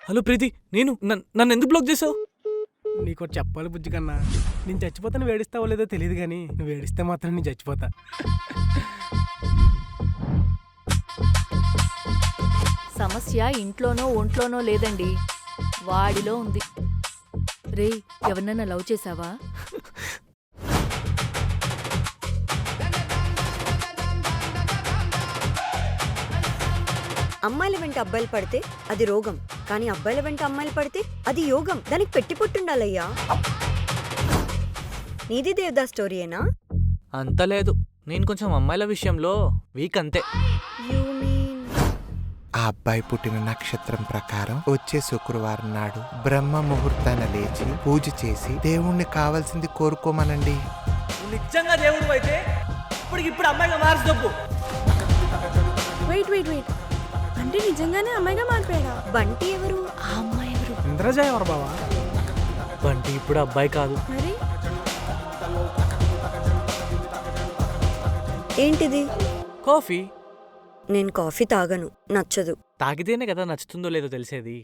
Hello ప్రీతి, నేను నన్ను ఎందుకు బ్లాక్ చేసావు? నీకు చెప్పాలి బుజ్జి కన్నా, నేను చచ్చిపోతా నువ్వు ఏడిస్తావో లేదో తెలియదు కానీ నువ్వు ఏడిస్తే మాత్రం నేను చచ్చిపోతా. సమస్య ఇంట్లోనో ఒంట్లోనో లేదండి, వాడిలో ఉంది. రే, ఎవరినన్నా లవ్ చేసావా? అమ్మాయిల వెంట అబ్బాయిలు పడితే అది రోగం, కానీ అబ్బాయిల వెంట అమ్మాయిలు పడితే అది యోగం. దానికి పెట్టి పుట్టుండాలయ్యా. నీది దేవదాస్ స్టోరీయేనా? అంత లేదు, నేను కొంచెం అమ్మాయిల విషయంలో వీక్ అంతే. యూ మీన్ ఆ అబ్బాయి పుట్టిన నక్షత్రం ప్రకారం వచ్చే శుక్రవారం నాడు బ్రహ్మ ముహూర్తాన లేచి పూజ చేసి దేవుణ్ణి కావాల్సింది కోరుకోమనండి. నిజంగా దేవుడు అయితే ఇప్పుడు అమ్మాయిగా మార్చు. వెయిట్ వెయిట్ వెయిట్, అంటే నిజంగానే అమ్మాయిగా మారిపోయాడా? బంటి ఎవరు? ఆ అమ్మాయి ఎవరు? ఇంద్రజ ఎవరు బావా? బంటి ఇప్పుడు అబ్బాయి కాదు. మరి ఏంటిది? కాఫీ. నేను కాఫీ తాగను, నచ్చదు. తాగితేనే కదా నచ్చుతుందో లేదో తెలిసేది.